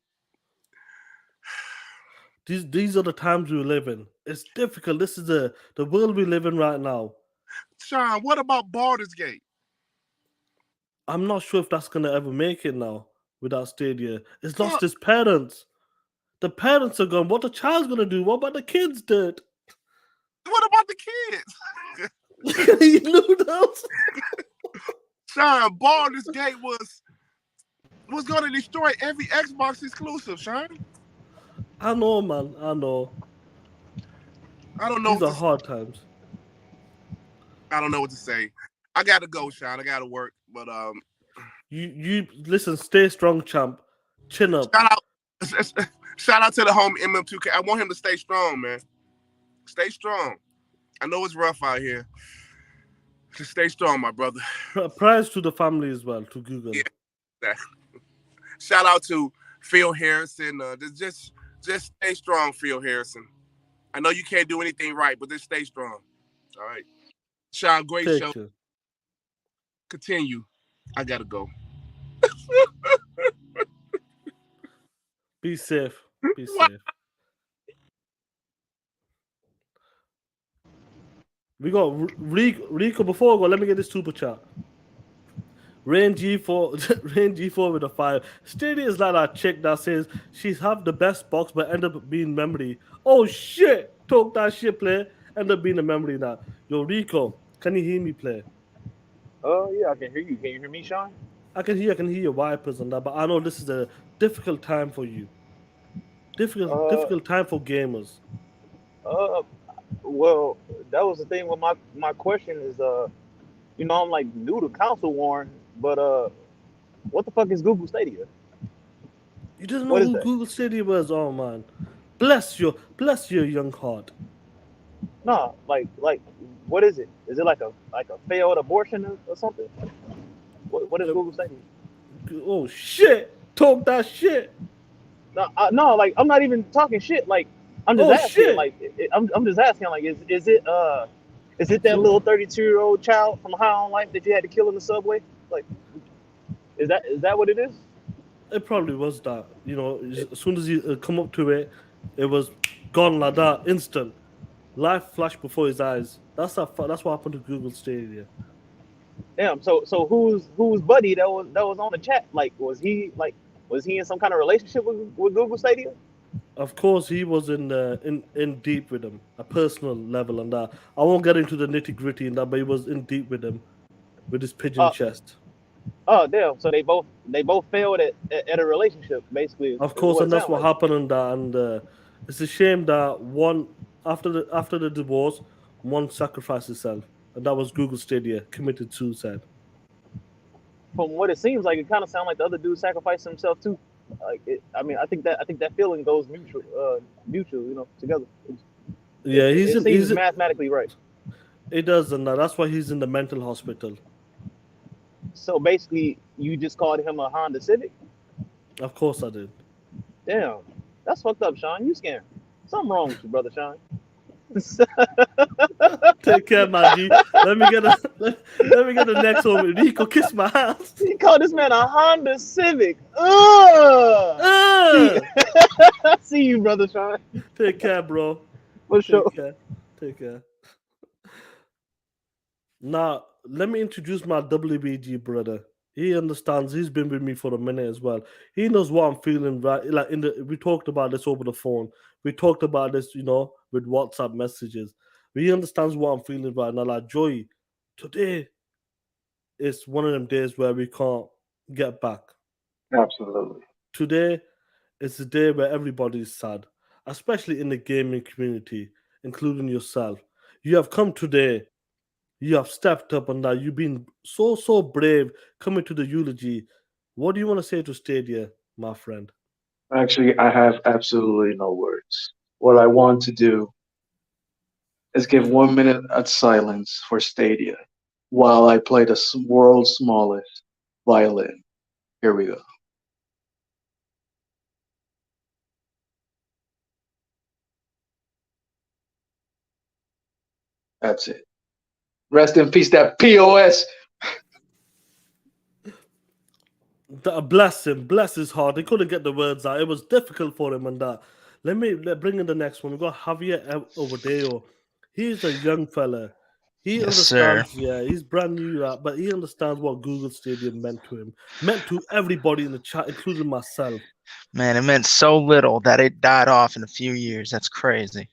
These are the times we live in. It's difficult. This is the world we live in right now. Sean, what about Baldur's Gate? I'm not sure if that's gonna ever make it now without Stadia. It's lost its parents. The parents are gone. What the child's gonna do? What about the kids did? What about the kids? You know that? Sean, Baldur's Gate was gonna destroy every Xbox exclusive, Sean. I know, man. I know. I don't know. These are hard times. I don't know what to say. I gotta go, Sean. I gotta work. But You listen. Stay strong, champ. Chin up. shout out to the home MM2K. I want him to stay strong, man. Stay strong. I know it's rough out here. Just stay strong, my brother. Prize to the family as well. To Google. Yeah. Shout out to Phil Harrison. Just stay strong, Phil Harrison. I know you can't do anything right, but just stay strong. All right. Sean, great show. You. Continue. I gotta go. Be safe. Be safe. We got Rico. Before I go, let me get this super chat. Rain G4 with a 5. Stadia is like that chick that says she's have the best box but end up being memory. Oh shit! Talk that shit, play. End up being a memory now. Yo, Rico, can you hear me play? Oh yeah, I can hear you. Can you hear me, Sean? I can hear your wipers and that, but I know this is a difficult time for you. Difficult time for gamers. Well, that was the thing with my question is I'm like new to console Warren, but what the fuck is Google Stadia? You didn't know who Google Stadia was? Oh man, bless your young heart. No, like what is it? Is it like a failed abortion or something? What is Google Stadia? Oh shit! Talk that shit. No, like I'm not even talking shit. Like I'm just asking. Shit. Like I'm just asking. Like is it that little 32-year-old child from High on Life that you had to kill in the subway? Like is that what it is? It probably was that. As soon as you come up to it, it was gone like that, instant. Life flashed before his eyes. That's what happened to Google Stadia. Damn. So whose buddy that was on the chat? Like was he in some kind of relationship with Google Stadia? Of course, he was in deep with him, a personal level, and that. I won't get into the nitty gritty in that, but he was in deep with him, with his pigeon chest. Oh damn! So they both failed at a relationship, basically. Of course, and that's what happened in that. And it's a shame that one after the divorce, one sacrificed himself, and that was Google Stadia, committed suicide. From what it seems like, it kind of sounds like the other dude sacrificed himself too. Like I think that feeling goes mutual, together. It seems mathematically right. It does, and that's why he's in the mental hospital. So basically, you just called him a Honda Civic? Of course I did. Damn, that's fucked up, Sean. You scared? Something wrong with you, brother Sean. Take care, my G. Let me get the next one. Rico, kiss my ass. He called this man a Honda Civic. See you, brother Sean. Take care, bro. For sure. Take care. Now, let me introduce my WBG brother. He understands. He's been with me for a minute as well. He knows what I'm feeling. Right, like we talked about this over the phone. We talked about this, with WhatsApp messages. He understands what I'm feeling right now. Like, Joy, today is one of them days where we can't get back. Absolutely. Today is the day where everybody's sad, especially in the gaming community, including yourself. You have come today. You have stepped up and that. You've been so brave coming to the eulogy. What do you want to say to Stadia, my friend? Actually, I have absolutely no words. What I want to do is give 1 minute of silence for Stadia while I play the world's smallest violin. Here we go. That's it. Rest in peace, that POS. Bless him, bless his heart. He couldn't get the words out. It was difficult for him and that. Let bring in the next one. We've got Javier Overdeo. He's a young fella. He understands, he's brand new, but he understands what Google Stadium meant to him. Meant to everybody in the chat, including myself. Man, it meant so little that it died off in a few years. That's crazy.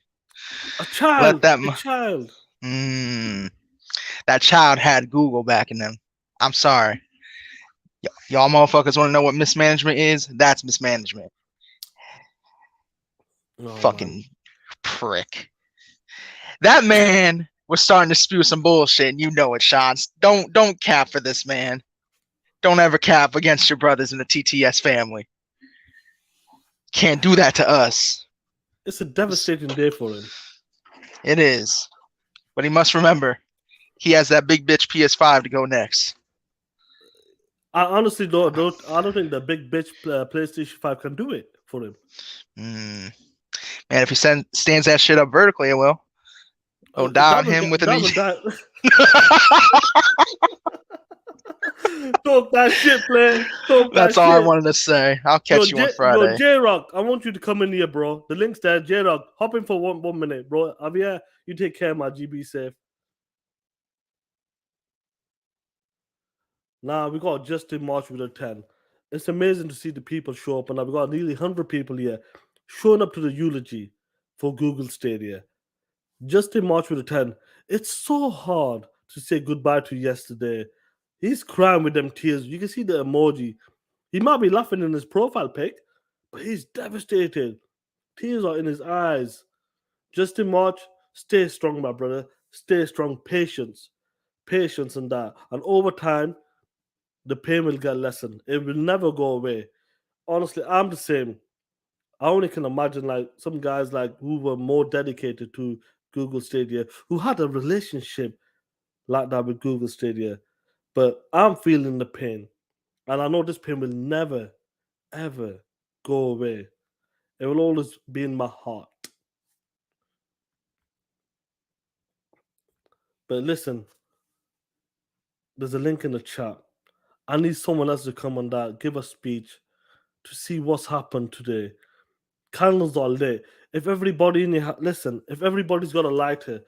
A child. Child. That child had Google backing them. I'm sorry. Y'all motherfuckers want to know what mismanagement is? That's mismanagement. Oh, fucking prick. That man was starting to spew some bullshit, and you know it, Sean. Don't cap for this man. Don't ever cap against your brothers in the TTS family. Can't do that to us. It's a devastating day for him. It is. But he must remember, he has that big bitch PS5 to go next. I honestly don't I don't think the big bitch PlayStation 5 can do it for him. Man, if he stands that shit up vertically, it will. Oh, down him with an Talk that shit, play. That's all I wanted to say. I'll catch you on Friday. Yo, J-Rock, I want you to come in here, bro. The link's there. J-Rock, hop in for one minute, bro. Javier, you take care, my GB safe. Now we got Justin March with a 10. It's amazing to see the people show up, and now we got nearly 100 people here showing up to the eulogy for Google Stadia. Justin March with a 10. It's so hard to say goodbye to yesterday. He's crying with them tears. You can see the emoji. He might be laughing in his profile pic, but he's devastated. Tears are in his eyes. Justin March, stay strong, my brother. Stay strong. Patience and that. And over time, the pain will get lessened. It will never go away. Honestly, I'm the same. I only can imagine like some guys like who were more dedicated to Google Stadia, who had a relationship like that with Google Stadia. But I'm feeling the pain. And I know this pain will never, ever go away. It will always be in my heart. But listen, there's a link in the chat. I need someone else to come on that, give a speech to see what's happened today. Candles are lit. If everybody in your listen, if everybody's got a lighter,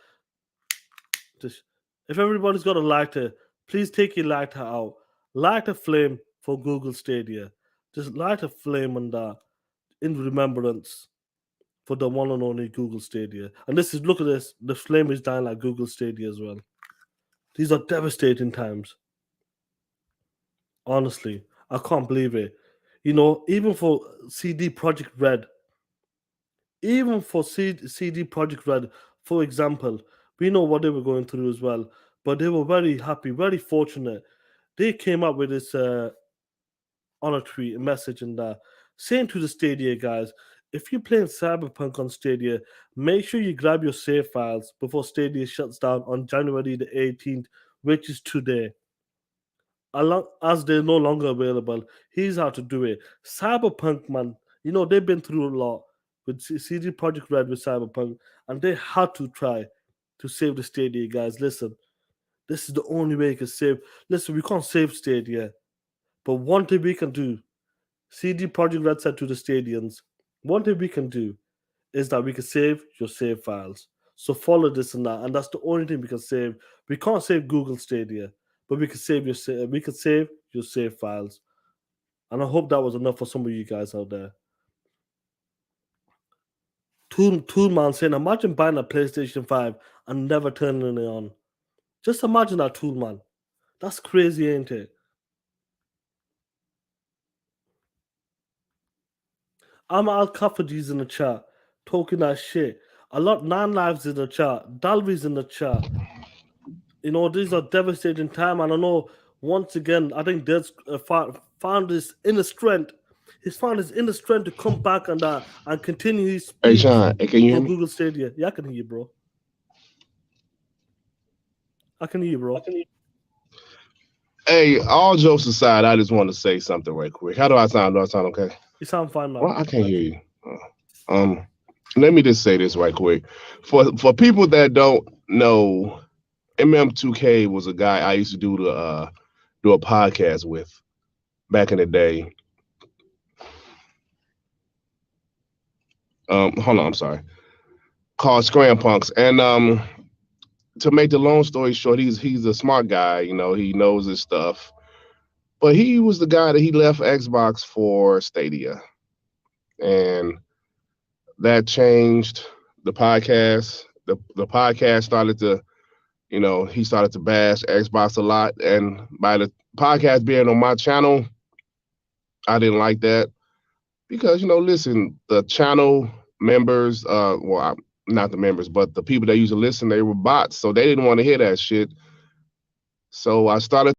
please take your lighter out. Light a flame for Google Stadia. Just light a flame on that in remembrance for the one and only Google Stadia. And this is, look at this, the flame is dying like Google Stadia as well. These are devastating times. Honestly, I can't believe it. You know, even for CD Projekt Red, for example, we know what they were going through as well, but they were very happy, very fortunate. They came up with this on a tweet, a message, and saying to the Stadia guys, if you're playing Cyberpunk on Stadia, make sure you grab your save files before Stadia shuts down on January the 18th, which is today. As they're no longer available, here's how to do it. Cyberpunk, man, you know, they've been through a lot with CD Projekt Red with Cyberpunk, and they had to try to save the Stadia guys. Listen, this is the only way you can save. Listen, we can't save Stadia, but one thing we can do, CD Projekt Red said to the Stadians, one thing we can do is that we can save your save files. So follow this and that, and that's the only thing we can save. We can't save Google Stadia, but we can save your save files. And I hope that was enough for some of you guys out there. Toolman saying, imagine buying a PlayStation 5 and never turning it on. Just imagine that, Toolman. That's crazy, ain't it? I'm Al Kafaji's in the chat, talking that shit. A lot 9 lives in the chat. Dalby's in the chat. You know, these are devastating time, and I know once again, I think Dead's found his inner strength. He's found his inner strength to come back and continue his speech. Hey, Sean, can you hear me? Google Stadia. Yeah, I can hear you, bro. Hey, all jokes aside, I just want to say something right quick. How do I sound? Do I sound okay? You sound fine, man. Well, I can't hear you. Let me just say this right quick. For people that don't know, MM2K was a guy I used to do a podcast with back in the day. Hold on, I'm sorry. Called Scram Punks. And to make the long story short, he's a smart guy, you know, he knows his stuff. But he was the guy that he left Xbox for Stadia. And that changed the podcast. The podcast started to, you know, he started to bash Xbox a lot. And by the podcast being on my channel, I didn't like that. Because, you know, listen, the channel members, not the members, but the people that used to listen, they were bots, so they didn't want to hear that shit. So I started.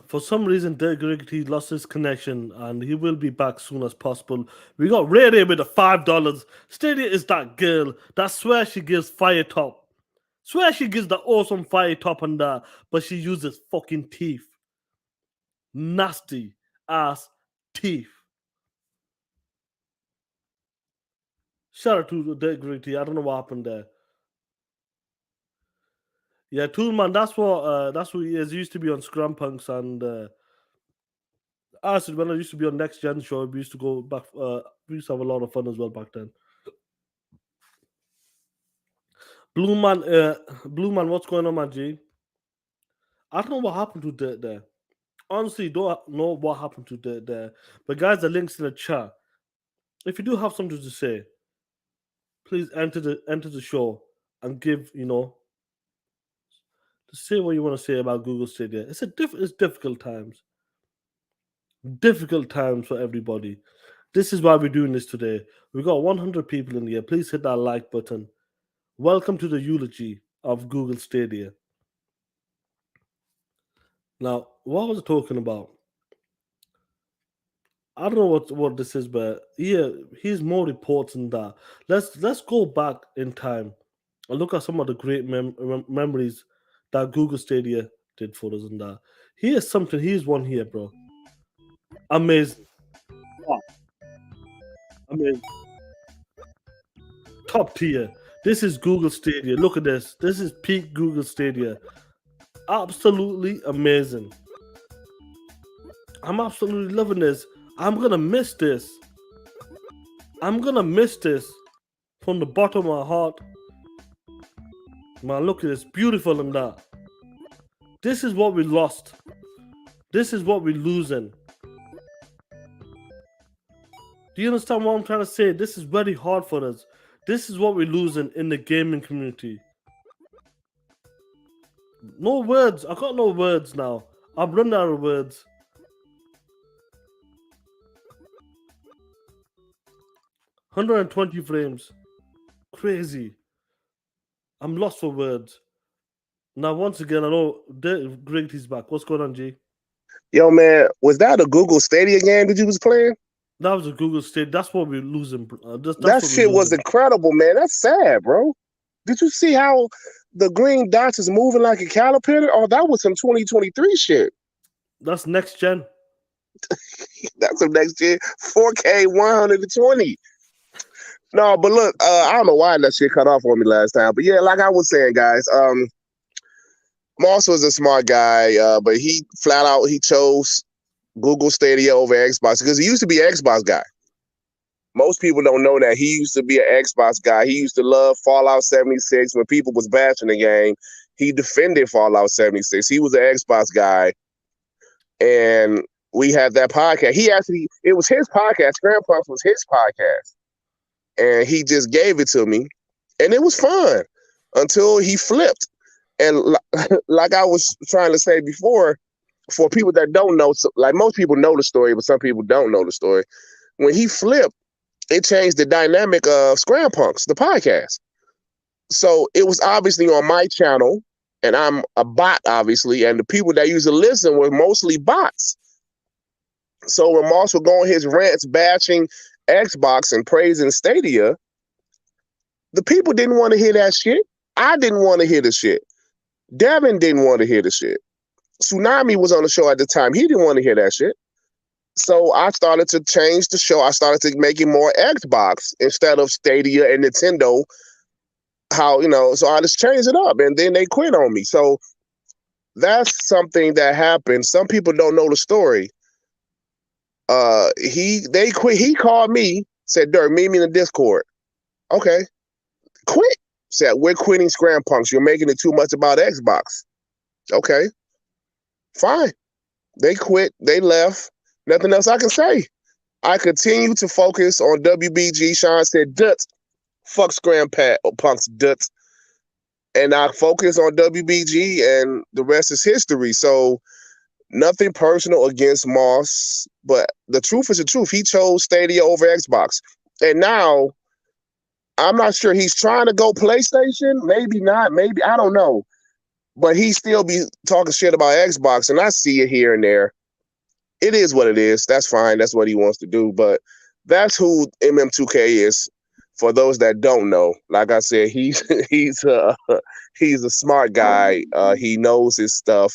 For some reason, Dirk Griggity lost his connection, and he will be back soon as possible. We got Ray Ray with the $5. Stadia is that girl that swears she gives fire top. Swear she gives the awesome fire top and that, but she uses fucking teeth. Nasty ass teeth. Shout out to Dirk Griggity. I don't know what happened there. Yeah, Toolman, that's what he is. He used to be on Scrum Punks, and when I used to be on Next Gen show, we used to go back. We used to have a lot of fun as well back then. Blue Man, what's going on, man? G? I don't know what happened to Dirt there. Honestly, don't know what happened to Dirt there. But guys, the links in the chat. If you do have something to say, please enter the show and give to say what you want to say about Google Stadia. It's difficult times. Difficult times for everybody. This is why we're doing this today. We got 100 people in here. Please hit that like button. Welcome to the eulogy of Google Stadia. Now, what was I talking about? I don't know what this is, but he's more important than that. Let's go back in time and look at some of the great memories that Google Stadia did for us and that. Here's something. Here's one here, bro. Amazing. Wow. Amazing. Top tier. This is Google Stadia. Look at this. This is peak Google Stadia. Absolutely amazing. I'm absolutely loving this. I'm gonna miss this. I'm gonna miss this from the bottom of my heart. Man, look at this. Beautiful and that. This is what we lost. This is what we're losing. Do you understand what I'm trying to say? This is very hard for us. This is what we're losing in the gaming community. No words. I got no words now. I've run out of words. $120 frames. Crazy. I'm lost for words. Now, once again, I know Grigty's back. What's going on, G? Yo, man, was that a Google Stadia game that you was playing? That was a Google Stadia. That's what we're losing. That shit was incredible, man. That's sad, bro. Did you see how the green dots is moving like a caterpillar? Oh, that was some 2023 shit. That's next gen. That's some next gen. 4K 120. No, but look, I don't know why that shit cut off on me last time. But yeah, like I was saying, guys, Moss was a smart guy, but he flat out chose Google Stadia over Xbox because he used to be an Xbox guy. Most people don't know that he used to be an Xbox guy. He used to love Fallout 76. When people was bashing the game, he defended Fallout 76. He was an Xbox guy. And we had that podcast. It was his podcast. Grandpa's was his podcast. And he just gave it to me. And it was fun until he flipped. And like I was trying to say before, for people that don't know, like most people know the story, but some people don't know the story. When he flipped, it changed the dynamic of Scram Punks, the podcast. So it was obviously on my channel, and I'm a bot, obviously, and the people that used to listen were mostly bots. So when Moss would go on his rants bashing Xbox and praising Stadia, the people didn't want to hear that shit. I didn't want to hear the shit. Devin didn't want to hear the shit. Tsunami was on the show at the time. He didn't want to hear that shit. So I started to change the show. I started to make it more Xbox instead of Stadia and Nintendo. So I just changed it up, and then they quit on me. So that's something that happened. Some people don't know the story. They quit. He called me, said, Dirk, meet me in the Discord. Okay. Quit. Said, we're quitting Scram Punks. You're making it too much about Xbox. Okay. Fine. They quit. They left. Nothing else I can say. I continue to focus on WBG. Sean said, Duts. Fuck Scram Punks, Duts. And I focus on WBG, and the rest is history. So Nothing personal against Moss, but the truth is the truth. He chose Stadia over Xbox. And now, I'm not sure he's trying to go PlayStation. Maybe not. Maybe. I don't know. But he still be talking shit about Xbox, and I see it here and there. It is what it is. That's fine. That's what he wants to do. But that's who MM2K is. For those that don't know, like I said, he's a smart guy. He knows his stuff.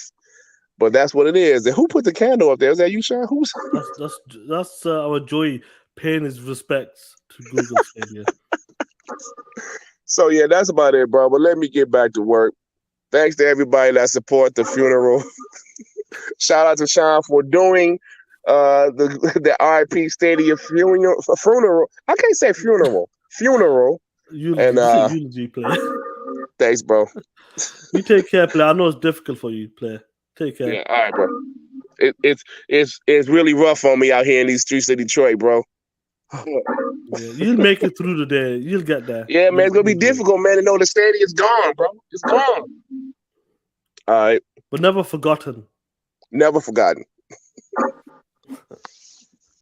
But that's what it is. And who put the candle up there? Is that you, Sean? Who's that's our Joy paying his respects to Google Stadia. So yeah, that's about it, bro. But let me get back to work. Thanks to everybody that support the funeral. Shout out to Sean for doing the R.I.P. Stadia funeral. I can't say funeral. Funeral. Eulogy, player. Thanks, bro. You take care, player. I know it's difficult for you, player. Take care. Yeah, all right, bro. It's really rough on me out here in these streets of Detroit, bro. Yeah, you'll make it through the day. You'll get there. Yeah, man, it's gonna be difficult, man, to know the stadium's gone, bro. It's gone. All right. But never forgotten. Never forgotten.